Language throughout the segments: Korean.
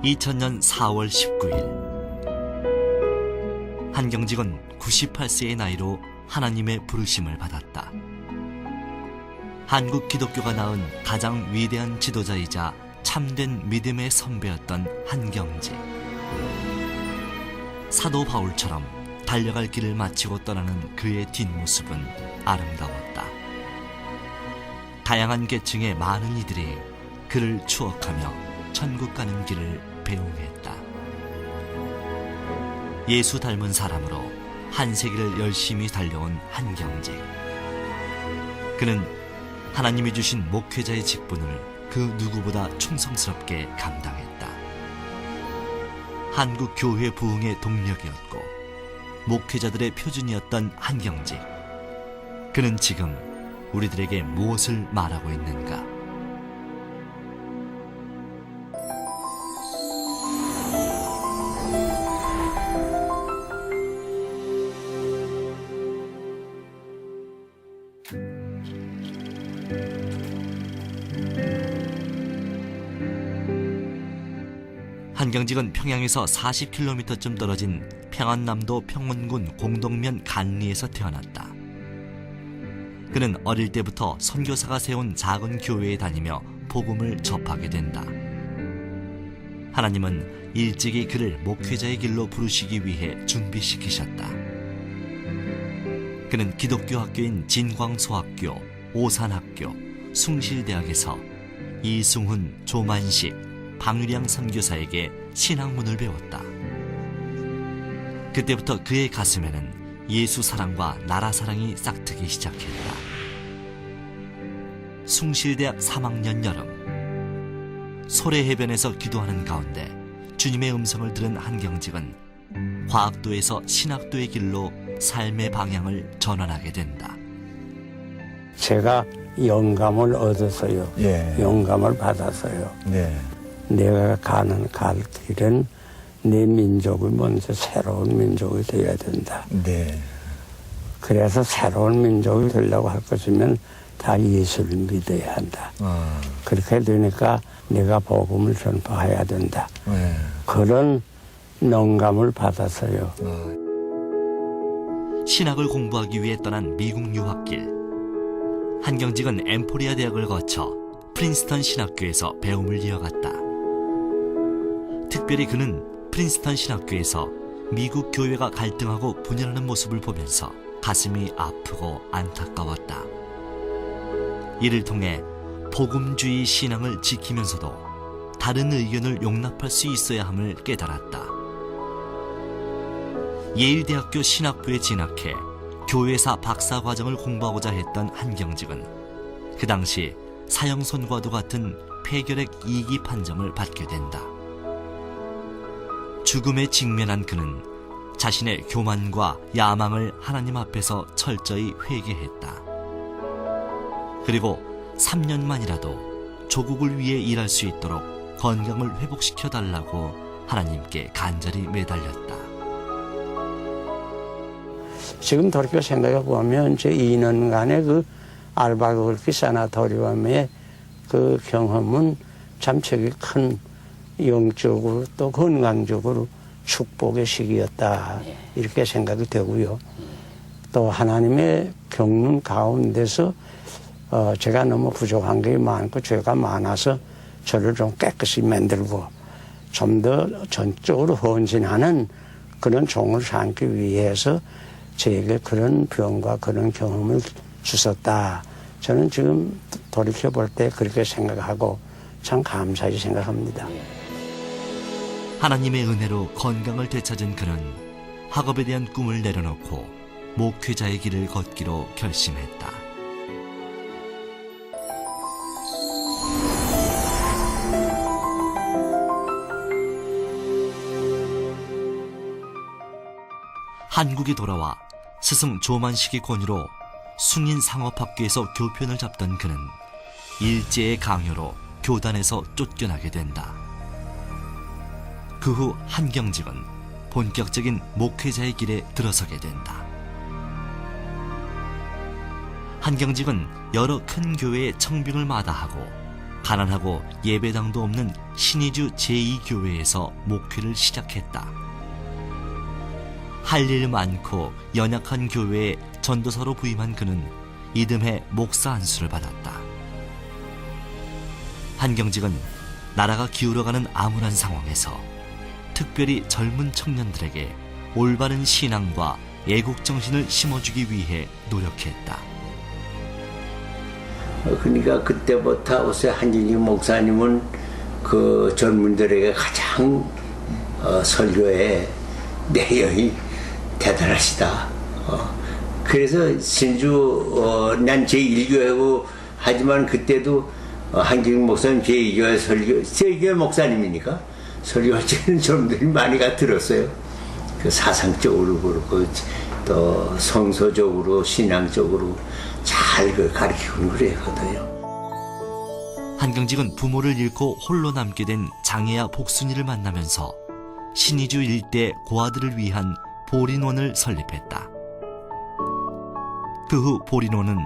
2000년 4월 19일 한경직은 98세의 나이로 하나님의 부르심을 받았다. 한국 기독교가 낳은 가장 위대한 지도자이자 참된 믿음의 선배였던 한경직. 사도 바울처럼 달려갈 길을 마치고 떠나는 그의 뒷모습은 아름다웠다. 다양한 계층의 많은 이들이 그를 추억하며 천국 가는 길을 배웅했다. 예수 닮은 사람으로 한 세기를 열심히 달려온 한경직. 그는 하나님이 주신 목회자의 직분을 그 누구보다 충성스럽게 감당했다. 한국 교회 부흥의 동력이었고 목회자들의 표준이었던 한경직. 그는 지금 우리들에게 무엇을 말하고 있는가? 한경직은 평양에서 40km쯤 떨어진 평안남도 평원군 공동면 간리에서 태어났다. 그는 어릴 때부터 선교사가 세운 작은 교회에 다니며 복음을 접하게 된다. 하나님은 일찍이 그를 목회자의 길로 부르시기 위해 준비시키셨다. 그는 기독교 학교인 진광소학교, 오산학교, 숭실대학에서 이승훈, 조만식, 방유량 선교사에게 신학문을 배웠다. 그때부터 그의 가슴에는 예수 사랑과 나라 사랑이 싹트기 시작했다. 숭실대학 3학년 여름, 소래해변에서 기도하는 가운데 주님의 음성을 들은 한경직은 과학도에서 신학도의 길로 삶의 방향을 전환하게 된다. 제가 영감을 얻어서요. 예. 영감을 받았어요. 네. 내가 갈 길은 내 민족이 먼저 새로운 민족이 되어야 된다. 네. 그래서 새로운 민족이 되려고 할 것이면 다 예수를 믿어야 한다. 그렇게 되니까 내가 복음을 전파해야 된다. 네. 그런 영감을 받았어요. 신학을 공부하기 위해 떠난 미국 유학길. 한경직은 엠포리아 대학을 거쳐 프린스턴 신학교에서 배움을 이어갔다. 특별히 그는 프린스턴 신학교에서 미국 교회가 갈등하고 분열하는 모습을 보면서 가슴이 아프고 안타까웠다. 이를 통해 복음주의 신앙을 지키면서도 다른 의견을 용납할 수 있어야 함을 깨달았다. 예일대학교 신학부에 진학해 교회사 박사과정을 공부하고자 했던 한경직은 그 당시 사형선고와도 같은 폐결핵 2기 판정을 받게 된다. 죽음에 직면한 그는 자신의 교만과 야망을 하나님 앞에서 철저히 회개했다. 그리고 3년만이라도 조국을 위해 일할 수 있도록 건강을 회복시켜 달라고 하나님께 간절히 매달렸다. 지금 돌이켜 생각해 보면 제 2년간의 그 알바그르키 사나토리움의 그 경험은 참 되게 큰 영적으로 또 건강적으로 축복의 시기였다. 이렇게 생각이 되고요. 또 하나님의 겪는 가운데서 제가 너무 부족한 게 많고 죄가 많아서 저를 좀 깨끗이 만들고 좀 더 전적으로 헌신하는 그런 종을 삼기 위해서 저에게 그런 병과 그런 경험을 주셨다. 저는 지금 돌이켜 볼 때 그렇게 생각하고 참 감사히 생각합니다. 하나님의 은혜로 건강을 되찾은 그는 학업에 대한 꿈을 내려놓고 목회자의 길을 걷기로 결심했다. 한국에 돌아와 스승 조만식의 권유로 숭인상업학교에서 교편을 잡던 그는 일제의 강요로 교단에서 쫓겨나게 된다. 그 후 한경직은 본격적인 목회자의 길에 들어서게 된다. 한경직은 여러 큰 교회의 청빙을 마다하고 가난하고 예배당도 없는 신의주 제2교회에서 목회를 시작했다. 할 일 많고 연약한 교회에 전도사로 부임한 그는 이듬해 목사 안수를 받았다. 한경직은 나라가 기울어가는 암울한 상황에서 특별히 젊은 청년들에게 올바른 신앙과 애국정신을 심어주기 위해 노력했다. 그러니까 그때부터 요새 한진희 목사님은 그 젊은들에게 가장 설교에 내용이 대단하시다. 그래서 진주 난 제1교회고 하지만 그때도 한진희 목사님 제2교회 제2교회 목사님이니까 설교할 때는 젊은들이 많이 들었어요. 그 사상적으로 그렇고 또 성서적으로 신앙적으로 잘 가르치고 그랬거든요. 한경직은 부모를 잃고 홀로 남게 된 장애아 복순이를 만나면서 신의주 일대 고아들을 위한 보린원을 설립했다. 그 후 보린원은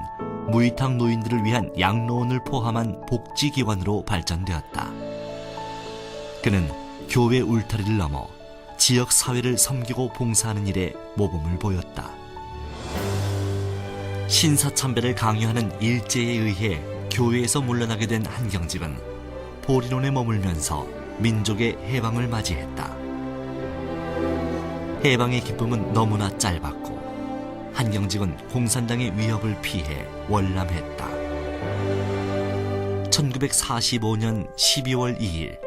무위탁 노인들을 위한 양로원을 포함한 복지기관으로 발전되었다. 그는 교회 울타리를 넘어 지역 사회를 섬기고 봉사하는 일에 모범을 보였다. 신사참배를 강요하는 일제에 의해 교회에서 물러나게 된 한경직은 보린원에 머물면서 민족의 해방을 맞이했다. 해방의 기쁨은 너무나 짧았고 한경직은 공산당의 위협을 피해 월남했다. 1945년 12월 2일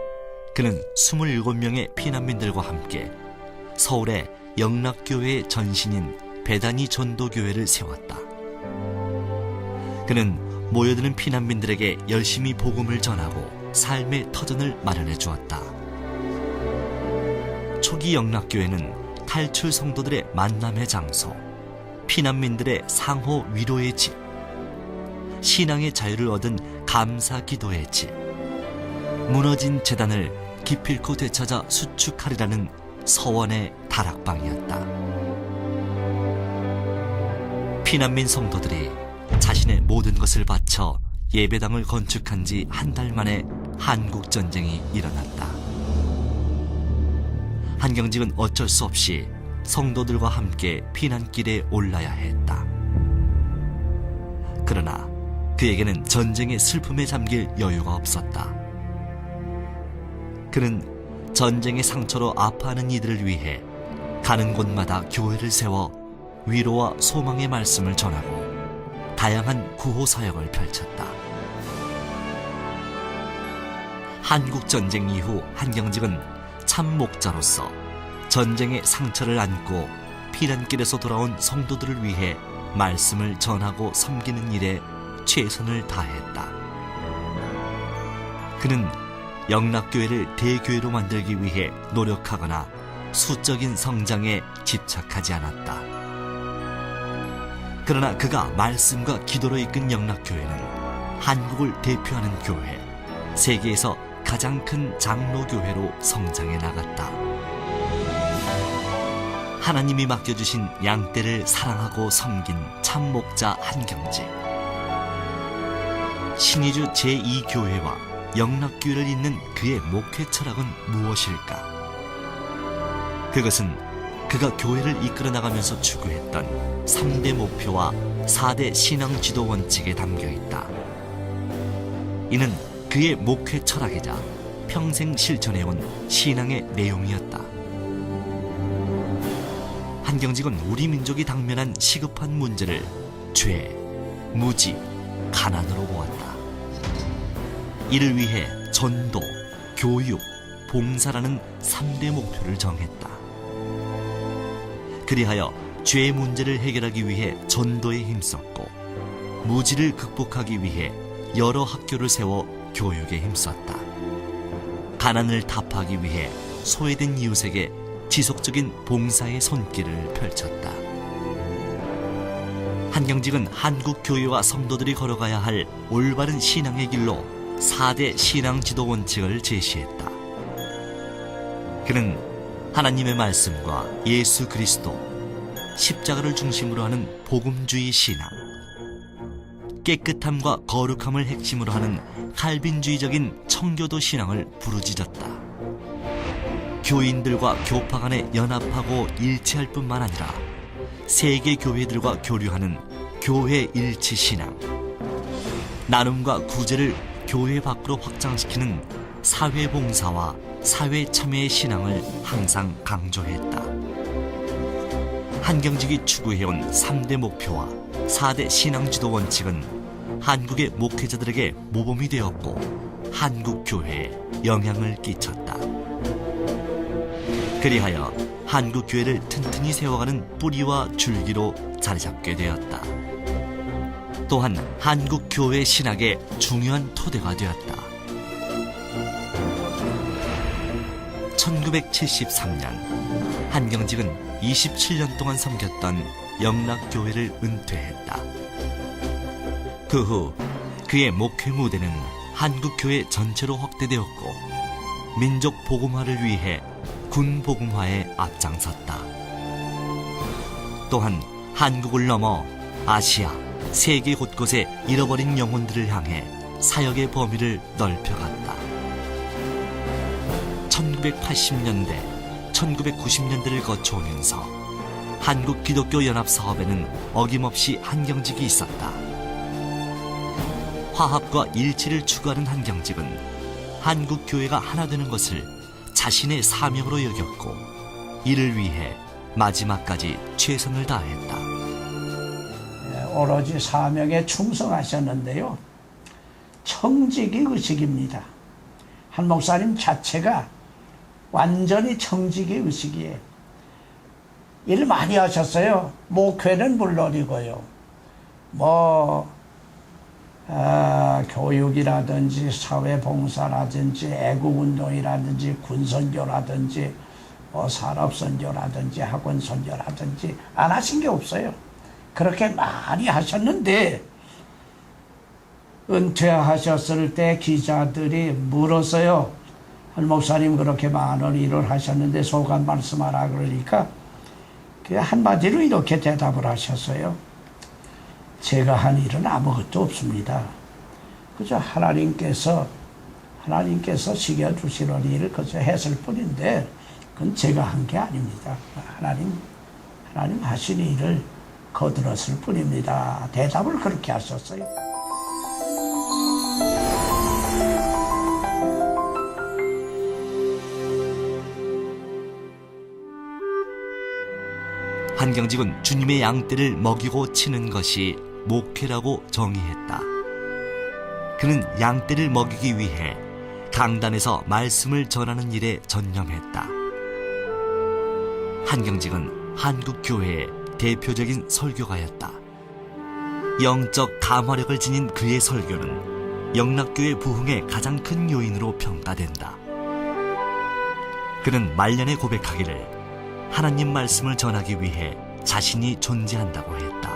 그는 27명의 피난민들과 함께 서울의 영락교회의 전신인 배단위 전도교회를 세웠다. 그는 모여드는 피난민들에게 열심히 복음을 전하고 삶의 터전을 마련해 주었다. 초기 영락교회는 탈출 성도들의 만남의 장소, 피난민들의 상호 위로의 집, 신앙의 자유를 얻은 감사 기도의 집, 무너진 재단을 기필코 되찾아 수축하리라는 서원의 다락방이었다. 피난민 성도들이 자신의 모든 것을 바쳐 예배당을 건축한 지 한 달 만에 한국전쟁이 일어났다. 한경직은 어쩔 수 없이 성도들과 함께 피난길에 올라야 했다. 그러나 그에게는 전쟁의 슬픔에 잠길 여유가 없었다. 그는 전쟁의 상처로 아파하는 이들을 위해 가는 곳마다 교회를 세워 위로와 소망의 말씀을 전하고 다양한 구호 사역을 펼쳤다. 한국전쟁 이후 한경직은 참 목자로서 전쟁의 상처를 안고 피난길에서 돌아온 성도들을 위해 말씀을 전하고 섬기는 일에 최선을 다했다. 그는 영락교회를 대교회로 만들기 위해 노력하거나 수적인 성장에 집착하지 않았다. 그러나 그가 말씀과 기도로 이끈 영락교회는 한국을 대표하는 교회, 세계에서 가장 큰 장로교회로 성장해 나갔다. 하나님이 맡겨주신 양떼를 사랑하고 섬긴 참목자 한경직. 신의주 제2교회와 영락교회를 잇는 그의 목회 철학은 무엇일까? 그것은 그가 교회를 이끌어 나가면서 추구했던 3대 목표와 4대 신앙 지도 원칙에 담겨 있다. 이는 그의 목회 철학이자 평생 실천해온 신앙의 내용이었다. 한경직은 우리 민족이 당면한 시급한 문제를 죄, 무지, 가난으로 보았다. 이를 위해 전도, 교육, 봉사라는 3대 목표를 정했다. 그리하여 죄 문제를 해결하기 위해 전도에 힘썼고, 무지를 극복하기 위해 여러 학교를 세워 교육에 힘썼다. 가난을 타파하기 위해 소외된 이웃에게 지속적인 봉사의 손길을 펼쳤다. 한경직은 한국 교회와 성도들이 걸어가야 할 올바른 신앙의 길로 4대 신앙 지도 원칙을 제시했다. 그는 하나님의 말씀과 예수 그리스도, 십자가를 중심으로 하는 복음주의 신앙, 깨끗함과 거룩함을 핵심으로 하는 칼빈주의적인 청교도 신앙을 부르짖었다. 교인들과 교파 간에 연합하고 일치할 뿐만 아니라 세계 교회들과 교류하는 교회 일치 신앙, 나눔과 구제를 교회 밖으로 확장시키는 사회 봉사와 사회 참여의 신앙을 항상 강조했다. 한경직이 추구해온 3대 목표와 4대 신앙지도 원칙은 한국의 목회자들에게 모범이 되었고 한국 교회에 영향을 끼쳤다. 그리하여 한국 교회를 튼튼히 세워가는 뿌리와 줄기로 자리잡게 되었다. 또한 한국 교회 신학의 중요한 토대가 되었다. 1973년 한경직은 27년 동안 섬겼던 영락교회를 은퇴했다. 그 후 그의 목회 무대는 한국교회 전체로 확대되었고 민족 복음화를 위해 군 복음화에 앞장섰다. 또한 한국을 넘어 아시아, 세계 곳곳에 잃어버린 영혼들을 향해 사역의 범위를 넓혀갔다. 1980년대, 1990년대를 거쳐오면서 한국 기독교 연합 사업에는 어김없이 한경직이 있었다. 화합과 일치를 추구하는 한경직은 한국 교회가 하나 되는 것을 자신의 사명으로 여겼고 이를 위해 마지막까지 최선을 다했다. 오로지 사명에 충성하셨는데요. 청직이 의식입니다. 한 목사님 자체가 완전히 청직의 의식이에요. 일 많이 하셨어요. 목회는 물론이고요. 교육이라든지 사회봉사라든지 애국운동이라든지 군선교라든지 산업선교라든지 학원선교라든지 안 하신 게 없어요. 그렇게 많이 하셨는데 은퇴하셨을 때 기자들이 물었어요. 한 목사님 그렇게 많은 일을 하셨는데 소감 말씀하라 그러니까 그 한마디로 이렇게 대답을 하셨어요. 제가 한 일은 아무것도 없습니다. 그저 하나님께서 시켜주시는 일을 그저 했을 뿐인데 그건 제가 한 게 아닙니다. 하나님 하신 일을 거들었을 뿐입니다. 대답을 그렇게 하셨어요. 한경직은 주님의 양떼를 먹이고 치는 것이 목회라고 정의했다. 그는 양떼를 먹이기 위해 강단에서 말씀을 전하는 일에 전념했다. 한경직은 한국 교회의 대표적인 설교가였다. 영적 감화력을 지닌 그의 설교는 영락교회 부흥의 가장 큰 요인으로 평가된다. 그는 말년에 고백하기를 하나님 말씀을 전하기 위해 자신이 존재한다고 했다.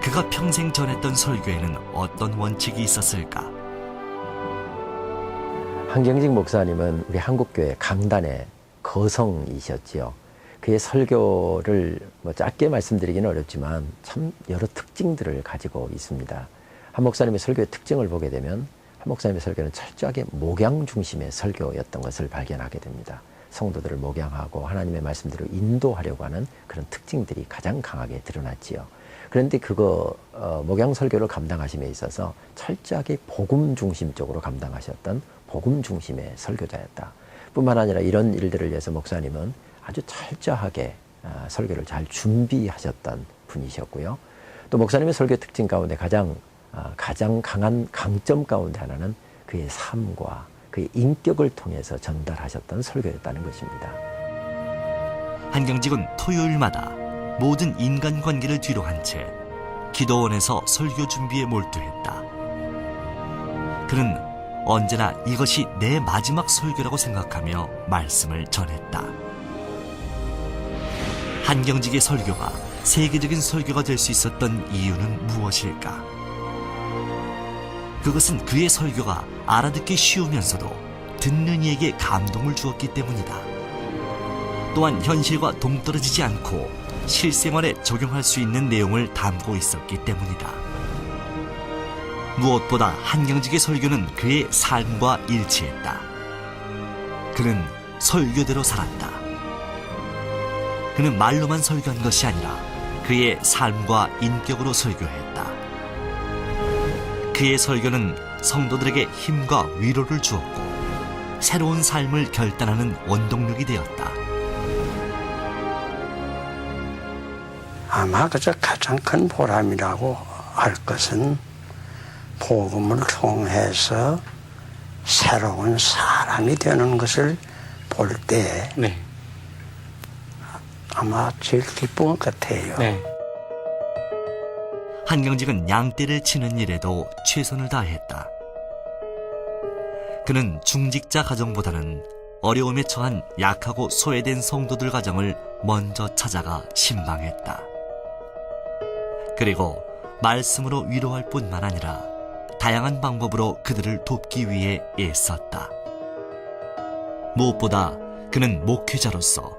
그가 평생 전했던 설교에는 어떤 원칙이 있었을까? 한경직 목사님은 우리 한국교회 강단의 거성이셨지요. 그의 설교를 짧게 말씀드리기는 어렵지만 참 여러 특징들을 가지고 있습니다. 한 목사님의 설교의 특징을 보게 되면 한 목사님의 설교는 철저하게 목양 중심의 설교였던 것을 발견하게 됩니다. 성도들을 목양하고 하나님의 말씀대로 인도하려고 하는 그런 특징들이 가장 강하게 드러났지요. 그런데 목양 설교를 감당하심에 있어서 철저하게 복음 중심적으로 감당하셨던 복음 중심의 설교자였다. 뿐만 아니라 이런 일들을 위해서 목사님은 아주 철저하게 설교를 잘 준비하셨던 분이셨고요. 또 목사님의 설교 특징 가운데 가장 강한 강점 가운데 하나는 그의 삶과 그의 인격을 통해서 전달하셨던 설교였다는 것입니다. 한경직은 토요일마다 모든 인간관계를 뒤로 한 채 기도원에서 설교 준비에 몰두했다. 그는 언제나 이것이 내 마지막 설교라고 생각하며 말씀을 전했다. 한경직의 설교가 세계적인 설교가 될 수 있었던 이유는 무엇일까? 그것은 그의 설교가 알아듣기 쉬우면서도 듣는 이에게 감동을 주었기 때문이다. 또한 현실과 동떨어지지 않고 실생활에 적용할 수 있는 내용을 담고 있었기 때문이다. 무엇보다 한경직의 설교는 그의 삶과 일치했다. 그는 설교대로 살았다. 그는 말로만 설교한 것이 아니라 그의 삶과 인격으로 설교했다. 그의 설교는 성도들에게 힘과 위로를 주었고 새로운 삶을 결단하는 원동력이 되었다. 아마 그저 가장 큰 보람이라고 할 것은 복음을 통해서 새로운 사람이 되는 것을 볼 때 네. 아마 제일 기쁜 것 같아요. 네. 한경직은 양떼를 치는 일에도 최선을 다했다. 그는 중직자 가정보다는 어려움에 처한 약하고 소외된 성도들 가정을 먼저 찾아가 신방했다. 그리고 말씀으로 위로할 뿐만 아니라 다양한 방법으로 그들을 돕기 위해 애썼다. 무엇보다 그는 목회자로서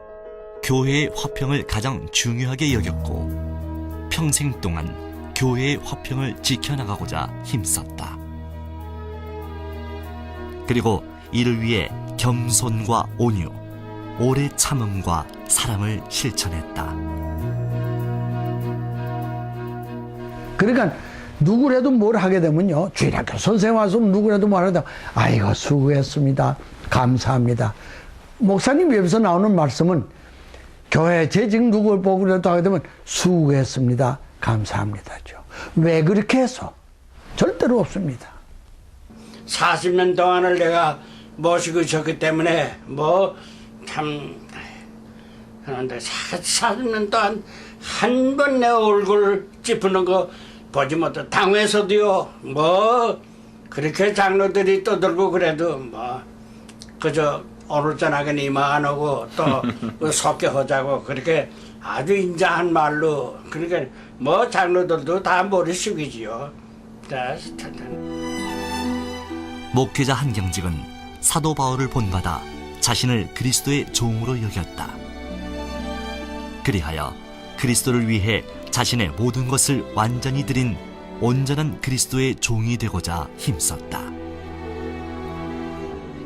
교회의 화평을 가장 중요하게 여겼고 평생 동안 교회의 화평을 지켜나가고자 힘썼다. 그리고 이를 위해 겸손과 온유, 오래 참음과 사랑을 실천했다. 그러니까 누구라도 뭘 하게 되면요, 주일학교 선생님 와서 누구라도 뭘 하게 되면 아이고 수고했습니다, 감사합니다. 목사님 옆에서 나오는 말씀은 교회 재직 누구를 보고라도 하게 되면 수고했습니다, 감사합니다죠. 왜 그렇게 해서? 절대로 없습니다. 40년 동안을 내가 모시고 있었기 때문에 참 하는데 40년 동안 한 번 내 얼굴 찌푸는 거 보지 못해. 당회에서도요 그렇게 장로들이 떠들고 그래도 그저 오늘 저녁에는 이마 안 오고 또 속개하자고 그렇게 아주 인자한 말로 그러니까 장로들도 다 머리 숙이지요. 목회자 한경직은 사도 바울을 본받아 자신을 그리스도의 종으로 여겼다. 그리하여 그리스도를 위해 자신의 모든 것을 완전히 드린 온전한 그리스도의 종이 되고자 힘썼다.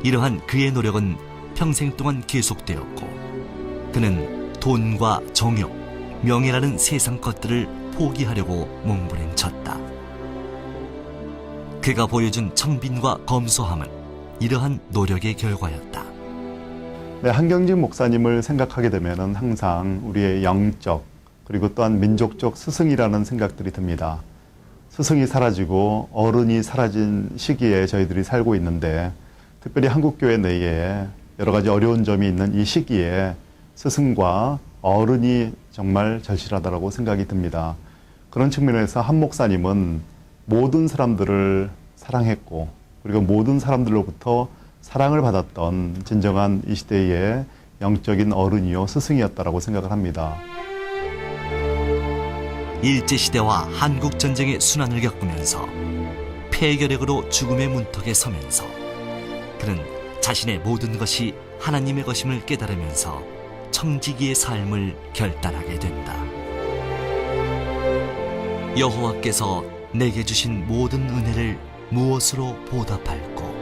이러한 그의 노력은 평생 동안 계속되었고 그는 돈과 정욕, 명예라는 세상 것들을 포기하려고 몸부림쳤다. 그가 보여준 청빈과 검소함은 이러한 노력의 결과였다. 네, 한경직 목사님을 생각하게 되면 항상 우리의 영적 그리고 또한 민족적 스승이라는 생각들이 듭니다. 스승이 사라지고 어른이 사라진 시기에 저희들이 살고 있는데 특별히 한국교회 내에 여러 가지 어려운 점이 있는 이 시기에 스승과 어른이 정말 절실하다고 생각이 듭니다. 그런 측면에서 한 목사님은 모든 사람들을 사랑했고 그리고 모든 사람들로부터 사랑을 받았던 진정한 이 시대의 영적인 어른이요 스승이었다고 생각을 합니다. 일제시대와 한국전쟁의 순환을 겪으면서 폐결핵으로 죽음의 문턱에 서면서 그는 자신의 모든 것이 하나님의 것임을 깨달으면서 청지기의 삶을 결단하게 된다. 여호와께서 내게 주신 모든 은혜를 무엇으로 보답할꼬?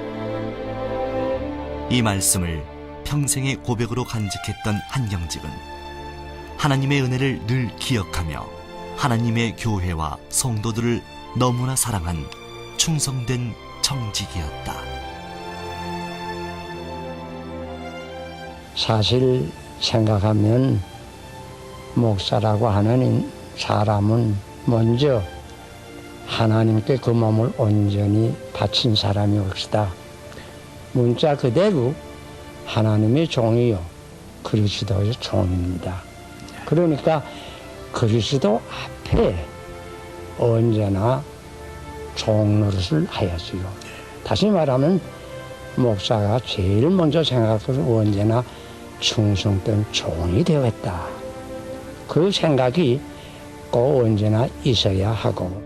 이 말씀을 평생의 고백으로 간직했던 한경직은 하나님의 은혜를 늘 기억하며 하나님의 교회와 성도들을 너무나 사랑한 충성된 청직이었다. 사실 생각하면 목사라고 하는 사람은 먼저 하나님께 그 몸을 온전히 바친 사람이 옵시다. 문자 그대로 하나님의 종이요 그리스도의 종입니다. 그러니까 그리스도 앞에 언제나 종 노릇을 하였어요. 다시 말하면 목사가 제일 먼저 생각해서 언제나 충성된 종이 되었다. 그 생각이 꼭 언제나 있어야 하고